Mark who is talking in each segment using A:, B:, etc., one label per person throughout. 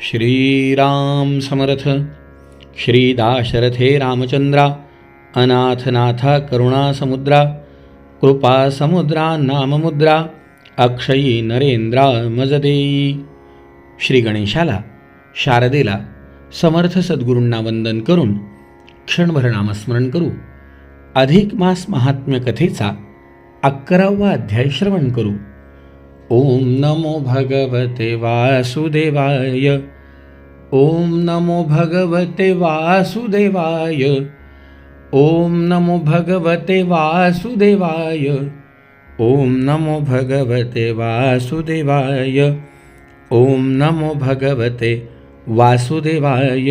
A: श्रीराम समर्थ. श्री दाशरथे रामचंद्रा, अनाथनाथा करुणासमुद्रा, कृपासमुद्रा नाममुद्रा, अक्षयी नरेंद्रा मजदेई. श्री गणेशाला, शारदेला, समर्थ सद्गुरूंना वंदन करून क्षणभर नामस्मरण करू. अधिक मास महात्म्य कथेचा 11वा अध्याय श्रवण करू. ओम नमो भगवते वासुदेवाय. ओम नमो भगवते वासुदेवाय. ओम नमो भगवते वासुदेवाय. ओम नमो भगवते वासुदेवाय. ओम नमो भगवते वासुदेवाय.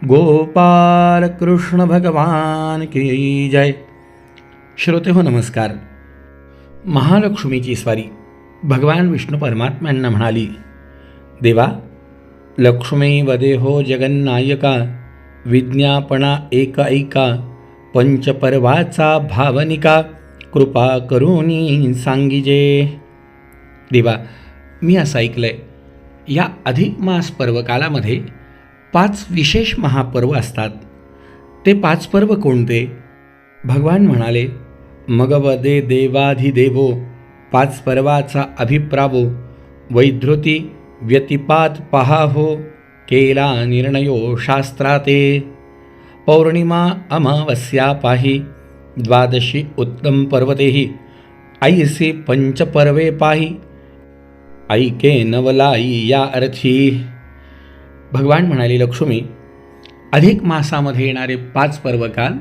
A: गोपाल कृष्ण भगवान की जय. श्रोते हो नमस्कार. महालक्ष्मीची स्वारी भगवान विष्णू परमात्म्यांना म्हणाली, देवा, लक्ष्मी वदेहो जगन्नायका, विज्ञापना एक ऐका, पंचपर्वाचा भावनिका, कृपा करुणी सांगिजे. देवा, मी असं ऐकलंय, या अधिक मास पर्वकालामध्ये 5 विशेष महापर्व असतात. ते 5 पर्व कोणते? भगवान म्हणाले, मग वदे देवाधिदेवो, 5 पर्वाचा अभिप्रावो, वैधृती व्यतिपात पहाहो, केला निर्णयो शास्त्राते. पौर्णिमा अमावस्या पाही, द्वादशी उत्तम पर्वतेही, ऐसे पंचपर्वे पाही, ऐके नवलाई या अर्थी. भगवान म्हणाले, लक्ष्मी, अधिक मासामध्ये येणारे 5 पर्वकाल,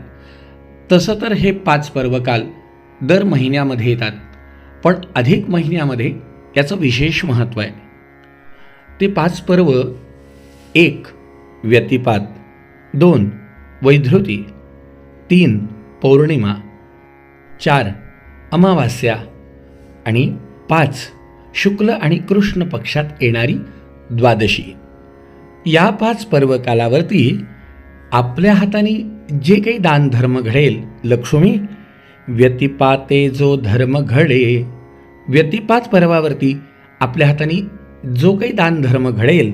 A: तसं तर हे 5 पर्वकाल दर महिन्यामध्ये येतात, पण अधिक महिन्यामध्ये याचं विशेष महत्त्व आहे. ते 5 पर्व: 1 व्यतिपात, 2 वैधृती, 3 पौर्णिमा, 4 अमावास्या आणि 5 शुक्ल आणि कृष्ण पक्षात येणारी द्वादशी. या 5 पर्वकालावरती आपल्या हाताने जे काही दानधर्म घडेल, लक्ष्मी, व्यतिपाते जो धर्म घडे, व्यतिपात पर्वावरती आपल्या हाताने जो काही दानधर्म घडेल,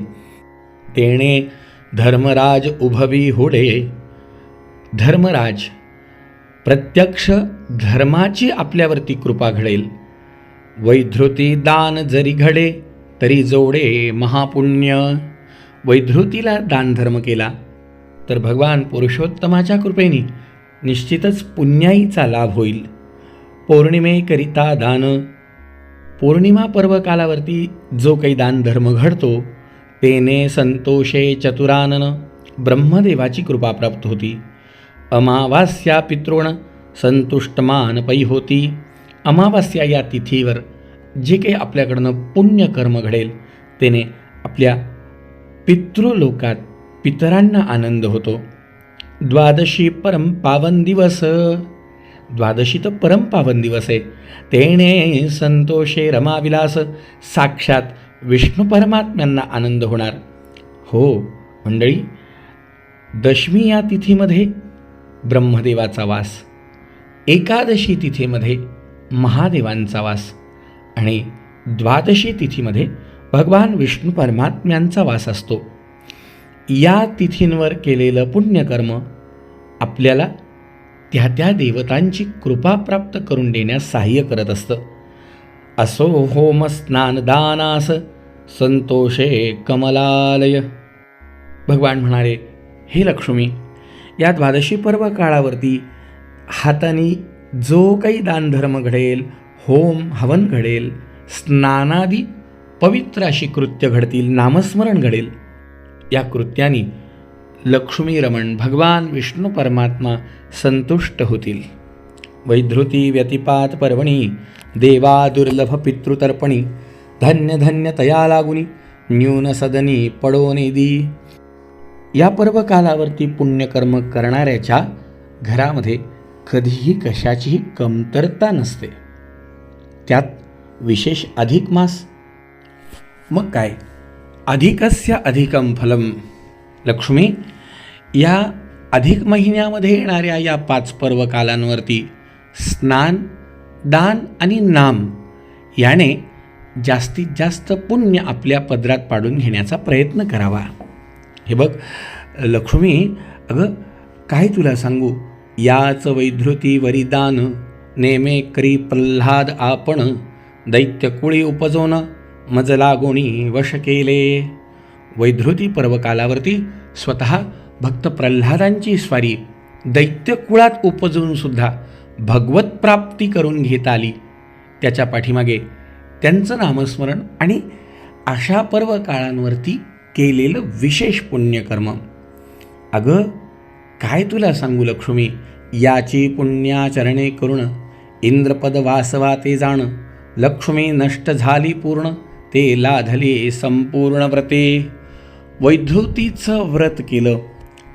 A: तेणे धर्मराज उभवी होडे. धर्मराज, प्रत्यक्ष धर्माची आपल्यावरती कृपा घडेल. वैधृती दान जरी घडे, तरी जोडे महापुण्य. वैधृतीला दानधर्म केला तर भगवान पुरुषोत्तमाच्या कृपेने निश्चितच पुण्याईचा लाभ होईल. पौर्णिमेकरिता दान, पौर्णिमा पर्व कालावरती जो काही दानधर्म घडतो, तेने संतोषे चतुरानन, ब्रह्मदेवाची कृपा प्राप्त होती. अमावास्या पितृण संतुष्टमान पै होती. अमावास्या या तिथीवर जे काही आपल्याकडनं पुण्यकर्म घडेल, त्याने आपल्या पितृलोकात पितरांना आनंद होतो. द्वादशी परम पावन दिवस, द्वादशी तर परम पावन दिवस आहे. तेणे संतोषे रमाविलास, साक्षात विष्णू परमात्म्यांना आनंद होणार. हो मंडळी, दशमी या तिथीमध्ये ब्रह्मदेवाचा वास, एकादशी तिथीमध्ये महादेवांचा वास आणि द्वादशी तिथीमध्ये भगवान विष्णू परमात्म्यांचा वास असतो. या तिथींवर केलेलं पुण्यकर्म आपल्याला त्या त्या देवतांची कृपा प्राप्त करून देण्यास सहाय्य करत असतं. असो होम स्नान दानास, संतोषे कमलालय. भगवान म्हणाले, हे लक्ष्मी, या द्वादशी पर्व काळावरती हाताने जो काही दानधर्म घडेल, होम हवन घडेल, स्नानादी पवित्र अशी कृत्य घडतील, नामस्मरण घडेल, या कृत्याने लक्ष्मी रमण भगवान विष्णू परमात्मा संतुष्ट होतील. वैधृती व्यतिपात पर्वणी, देवा दुर्लभ पितृतर्पणी, धन्य धन्य तया लागुनी, न्यून सदनी पडो नेदी. या पर्व कालावरती पुण्यकर्म करणाऱ्याच्या घरामध्ये कधीही कशाचीही कमतरता नसते. त्यात विशेष अधिक मास. मग काय, अधिकस्य अधिकम फलम. लक्ष्मी, या अधिक महिन्यामध्ये येणाऱ्या या 5 पर्व कालांवरती स्नान, दान आणि नाम याने जास्तीत जास्त पुण्य आपल्या पदरात पाडून घेण्याचा प्रयत्न करावा. हे बघ लक्ष्मी, अगं काय तुला सांगू, याच वैधृती वरिदान नेमे करी प्रल्हाद आपण, दैत्यकुळी उपजोन मज लागोणी वश केले. वैधृती पर्वकालावरती स्वतः भक्त प्रल्हादांची स्वारी दैत्यकुळात उपजून सुद्धा भगवत प्राप्ती करून घेता आली. त्याच्या पाठीमागे त्यांचं नामस्मरण आणि अशा पर्व काळांवरती केलेलं विशेष पुण्यकर्म. अगं काय तुला सांगू लक्ष्मी, याची पुण्याचरणे करुण इंद्रपद वासवा ते जाण, लक्ष्मी नष्ट झाली पूर्ण ते लाधले संपूर्ण व्रते. वैधृतीचं व्रत केलं,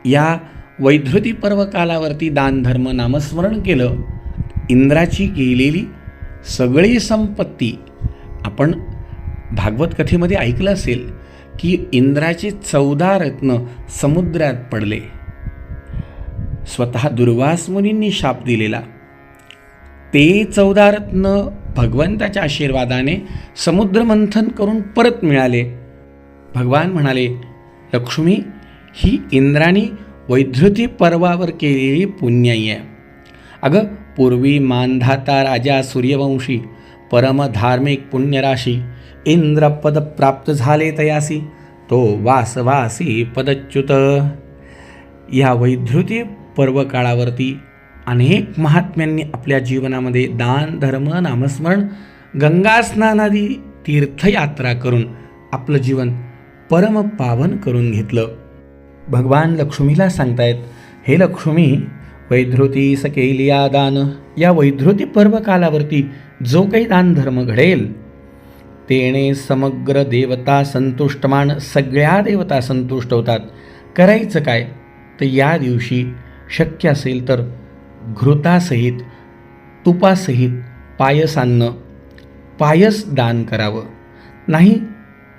A: या वैधृती पर्वकालावरती दानधर्म नामस्मरण केलं, इंद्राची गेलेली सगळी संपत्ती. आपण भागवत कथेमध्ये ऐकलं असेल की इंद्राचे 14 रत्न समुद्रात पडले. स्वतः दुर्वास मुनींनी शाप दिलेला ते 14 रत्न भगवंताच्या आशीर्वादाने समुद्रमंथन करून परत मिळाले. भगवान म्हणाले, लक्ष्मी ही इंद्राणी वैधृती पर्वावर केलेली पुण्याई आहे. अगं पूर्वी मानधाता राजा सूर्यवंशी परमधार्मिक पुण्यराशी इंद्रपद प्राप्त झाले तयासी, तो वासवासी पदच्युत. या वैधृती पर्वकाळावरती अनेक महात्म्यांनी आपल्या जीवनामध्ये दान धर्म नामस्मरण गंगा स्नानादी तीर्थयात्रा करून आपलं जीवन परम पावन करून घेतलं. भगवान लक्ष्मीला सांगतायत, हे लक्ष्मी वैधृती सकेलिया दान, या वैधृती पर्व कालावरती जो काही दान धर्म घडेल तेणे समग्र देवता संतुष्टमान, सगळ्या देवता संतुष्ट होतात. करायचं काय तर या दिवशी शक्य असेल तर घृतासहित तुपासहित पायसान्न पायस दान करावं. नाही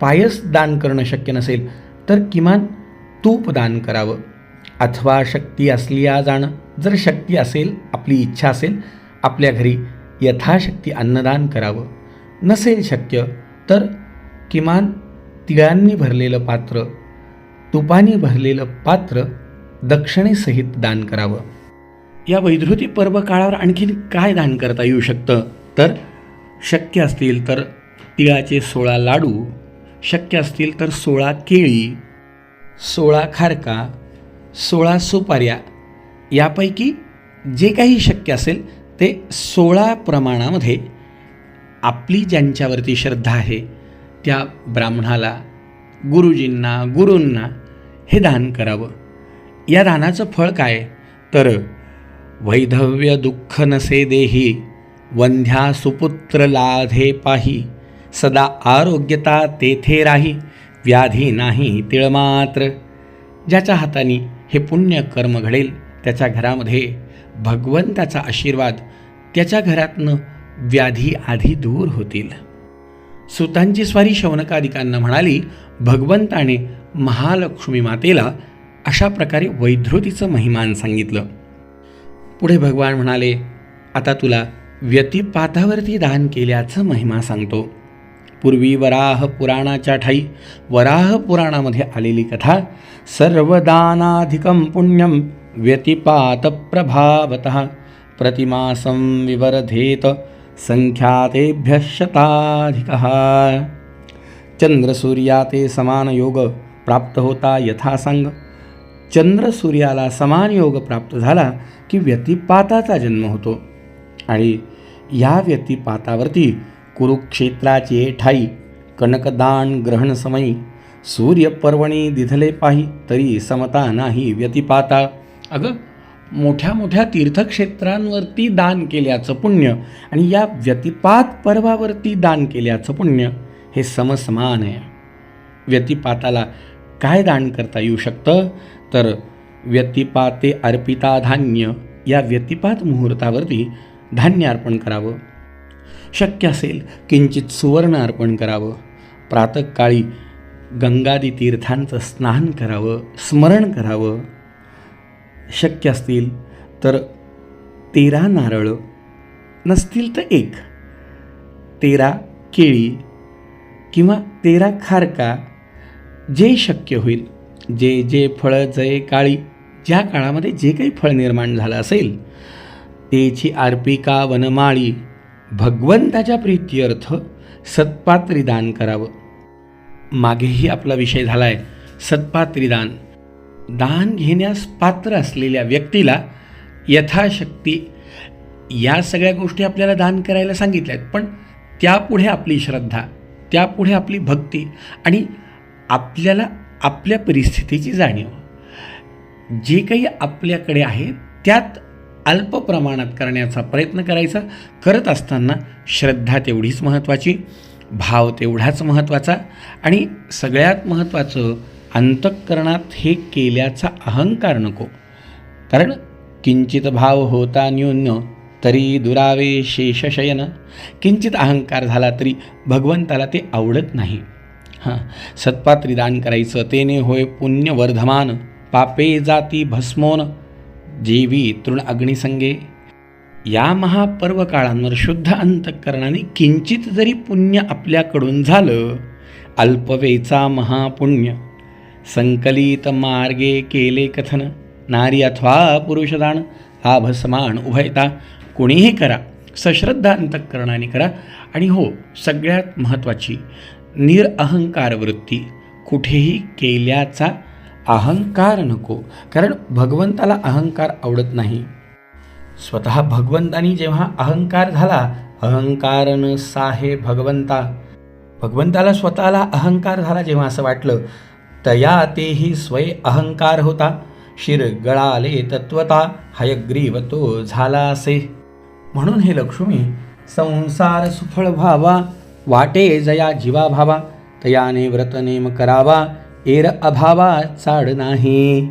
A: पायस दान करणं शक्य नसेल तर किमान तूप दान करावं. अथवा शक्ती असल्या जाणं, जर शक्ती असेल आपली इच्छा असेल आपल्या घरी यथाशक्ती अन्नदान करावं. नसेल शक्य तर किमान तिळांनी भरलेलं पात्र तुपाने भरलेलं पात्र दक्षिणेसहित दान करावं. या वैधृती पर्व काळावर आणखीन काय दान करता येऊ शकतं तर शक्य असतील तर तिळाचे 16 लाडू, शक्य असतील तर 16 केळी, 16 खारका, 16 सुपाऱ्या, यापैकी जे काही शक्य असेल ते 16 प्रमाणामध्ये आपली ज्यांच्यावरती श्रद्धा आहे त्या ब्राह्मणाला, गुरुजींना, गुरूंना हे दान करावं. या दानाचं फळ काय तर वैधव्य दुःख नसे देही, वंध्या सुपुत्र लाधे पाही, सदा आरोग्यता तेथे राही, व्याधी नाही तिळमात्र. ज्याच्या हाताने हे पुण्य कर्म घडेल त्याच्या घरामध्ये भगवंताचा आशीर्वाद, त्याच्या घरातनं व्याधी आधी दूर होतील. सुतांची स्वारी शौनकादिकांना म्हणाली, भगवंताने महालक्ष्मी मातेला अशा प्रकारे वैधृतीचं महिमान सांगितलं. पुढे भगवान म्हणाले, आता तुला व्यतिपातावरती दान केल्याचं महिमा सांगतो. पूर्वी वराह पुराणाच्या ठाई वराह पुराणामध्ये आलेली कथा, सर्वदानाधिकं पुण्यं व्यतिपात प्रभावतः प्रतिमासं विवर्धेत संख्यातेभ्यः शताधिकः. चंद्रसूर्याते समान योग प्राप्त होता यथासांग. चंद्रसूर्याला समान योग प्राप्त झाला की व्यतिपाताचा जन्म होतो. आणि या व्यतिपातावरती कुरुक्षेत्राचे ठाई कनकदान ग्रहण समयी सूर्यपर्वणी दिधले पाही, तरी समता नाही व्यतिपाता. अगं मोठ्या मोठ्या तीर्थक्षेत्रांवरती दान केल्याचं पुण्य आणि या व्यतिपात पर्वावरती दान केल्याचं पुण्य हे समसमान आहे. व्यतिपाताला काय दान करता येऊ शकतं तर व्यतिपाते अर्पिता धान्य, या व्यतिपात मुहूर्तावरती धान्य अर्पण करावं. शक्य असेल किंचित सुवर्ण अर्पण करावं. प्रातःकाळी गंगादी तीर्थांचं स्नान करावं, स्मरण करावं. शक्य असतील तर 13 नारळ, नसतील तर 1, 13 केळी, किंवा 13 खारका, जे शक्य होईल, जे फळं जये काळी, ज्या काळामध्ये जे काही फळ निर्माण झालं असेल तेची अर्पिका वनमाळी, भगवंताच्या प्रीत्यर्थ सत्पात्री दान करावं. मागेही आपला विषय झाला आहे सत्पात्री दान. दान घेण्यास पात्र असलेल्या व्यक्तीला यथाशक्ती या सगळ्या गोष्टी आपल्याला दान करायला सांगितल्या आहेत, पण त्यापुढे आपली श्रद्धा, त्यापुढे आपली भक्ती आणि आपल्याला आपल्या परिस्थितीची जाणीव, जे काही आपल्याकडे आहे त्यात अल्प प्रमाणात करण्याचा प्रयत्न करायचा. करत असताना श्रद्धा तेवढीच महत्त्वाची, भाव तेवढाच महत्त्वाचा आणि सगळ्यात महत्त्वाचं अंतःकरणात हे केल्याचा अहंकार नको. कारण किंचित भाव होता न्यून्य तरी दुरावे शेषशयन, किंचित अहंकार झाला तरी भगवंताला ते आवडत नाही. सत्पात्री दान करायचं, तेने होय पुण्य वर्धमान, पापे जाती भस्मोन, जेवी तृण अग्निसंगे. या महापर्व काळांवर शुद्ध अंतःकरणाने किंचित जरी पुण्य आपल्याकडून झालं, अल्पवेचा महापुण्य, संकलित मार्गे केले कथन, नारी अथवा पुरुषदान, लाभ समान उभयता. कोणीही करा, सश्रद्धा अंतःकरणाने करा. आणि हो, सगळ्यात महत्त्वाची निरअहंकार वृत्ती, कुठेही केल्याचा अहंकार नको. कारण भगवंताला अहंकार आवडत नाही. स्वतः भगवंतानी जेव्हा अहंकार झाला, अहंकार न साहे भगवंता, भगवंताला स्वतःला अहंकार झाला जेव्हा असं वाटलं, तया तेही स्वय अहंकार होता, शिर गळाले तत्वता, हयग्रीव तो झाला असे. म्हणून हे लक्ष्मी, संसार सुफळ व्हावा, वाटे जया जीवा भावा, तयाने व्रत नेम करावा, एर अभावा चाड नाही.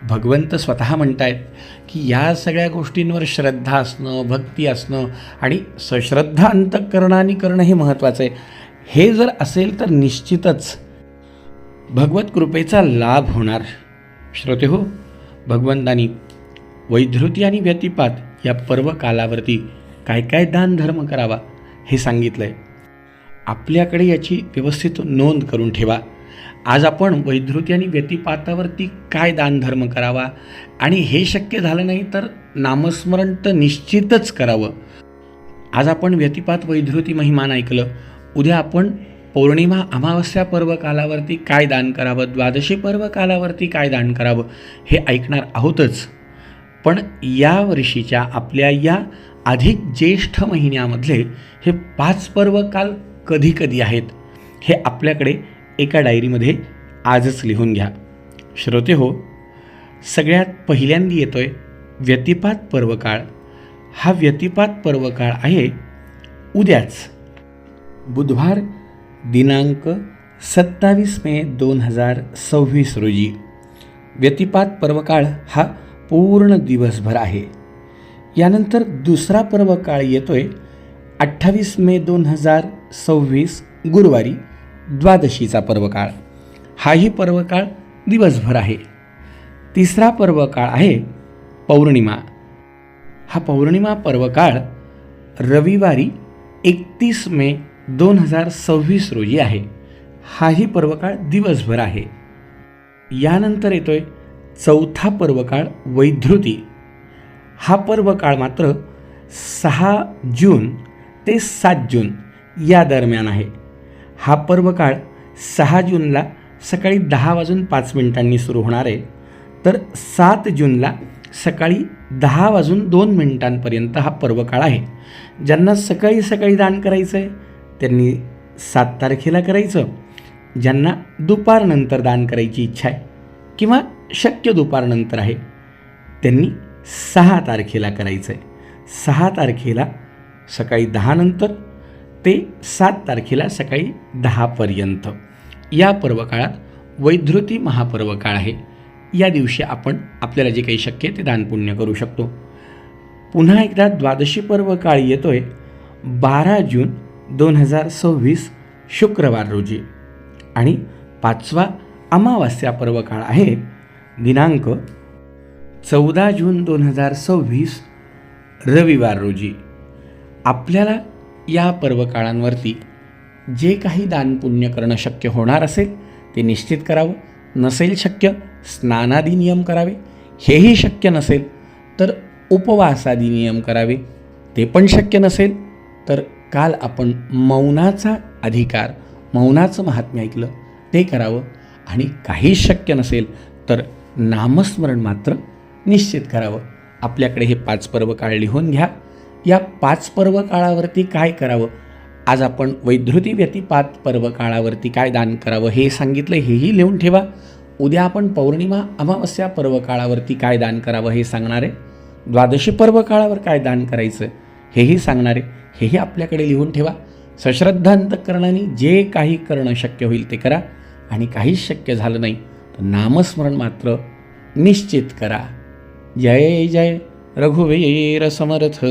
A: भगवंत स्वतः म्हणतायत की या सगळ्या गोष्टींवर श्रद्धा असणं, भक्ती असणं आणि सश्रद्धा अंतःकरणाने करणं हे महत्त्वाचं आहे. हे जर असेल तर निश्चितच भगवत कृपेचा लाभ होणार. श्रोते हो, भगवंतानी वैधृती आणि व्यतिपात या पर्व कालावरती काय काय दान धर्म करावा हे सांगितलं आहे. आपल्याकडे याची व्यवस्थित नोंद करून ठेवा. आज आपण वैधृती आणि व्यतिपातावरती काय दानधर्म करावा, आणि हे शक्य झालं नाही तर नामस्मरण तर निश्चितच करावं. आज आपण व्यतिपात वैधृती महिमान ऐकलं. उद्या आपण पौर्णिमा अमावस्या पर्व कालावरती काय दान करावं, द्वादशी पर्व कालावरती काय दान करावं हे ऐकणार आहोतच. पण या वर्षीच्या आपल्या या अधिक ज्येष्ठ महिन्यामधले हे 5 पर्व काल कधी कधी आहेत हे आपल्याकडे एका डायरीमध्ये आजच लिहून घ्या. श्रोते हो, सगळ्यात पहिल्यांदा येतोय व्यतिपात पर्वकाळ. हा व्यतिपात पर्वकाळ आहे उद्याच, बुधवार दिनांक 27 मे 2026 रोजी. व्यतिपात पर्वकाळ हा पूर्ण दिवसभर आहे. यानंतर दुसरा पर्वकाळ येतोय 28 मे 2026 गुरुवारी, द्वादशीचा पर्वकाळ. हाही पर्वकाळ दिवसभर आहे. तिसरा पर्वकाळ आहे पौर्णिमा. हा पौर्णिमा पर्वकाळ रविवारी 31 मे 2026 रोजी आहे. हाही पर्वकाळ दिवसभर आहे. यानंतर येतोय चौथा पर्वकाळ वैधृती. हा पर्वकाळ मात्र 6 जून ते 7 जून या दरम्यान आहे. हा पर्वकाळ 6 जूनला सकाळी 10:05 सुरू होणार आहे, तर 7 जूनला सकाळी 10:02 हा पर्वकाळ आहे. ज्यांना सकाळी सकाळी दान करायचं आहे त्यांनी 7 तारखेला करायचं. ज्यांना दुपारनंतर दान करायची इच्छा आहे किंवा शक्य दुपारनंतर आहे त्यांनी 6 तारखेला करायचं आहे. 6 तारखेला सकाळी 10 नंतर ते 7 तारखेला सकाळी 10 या पर्वकाळात वैधृती महापर्वकाळ आहे. या दिवशी आपण आपल्याला जे काही शक्य आहे ते दानपुण्य करू शकतो. पुन्हा एकदा द्वादशी पर्वकाळ येतोय 12 जून 2026 शुक्रवार रोजी, आणि 5वा अमावास्या पर्वकाळ आहे दिनांक 14 जून 2026 रविवार रोजी. आपल्याला या पर्वकाळांवरती जे काही दान पुण्य करणं शक्य होणार असेल ते निश्चित करावं. नसेल शक्य स्नानादी नियम करावे. हेही शक्य नसेल तर उपवासादी नियम करावे. ते पण शक्य नसेल तर काल आपण मौनाचा अधिकार, मौनाचं महात्म्य ऐकलं ते करावं. आणि काही शक्य नसेल तर नामस्मरण मात्र निश्चित करावं. आपल्याकडे हे 5 पर्व काळ लिहून घ्या. या 5 पर्व काळावरती काय करावं, आज आपण वैधृती व्यतिपात पर्व काळावरती काय दान करावं हे सांगितलं, हेही लिहून ठेवा. उद्या आपण पौर्णिमा अमावस्या पर्व काळावरती काय दान करावं हे सांगणार आहे. द्वादशी पर्व काळावर काय दान करायचं हेही सांगणार आहे. हेही आपल्याकडे लिहून ठेवा. सश्रद्धा अंतःकरणाने जे काही करणं शक्य होईल ते करा. आणि काहीच शक्य झालं नाही तर नामस्मरण मात्र निश्चित करा. जय जय रघुवीर समर्थ.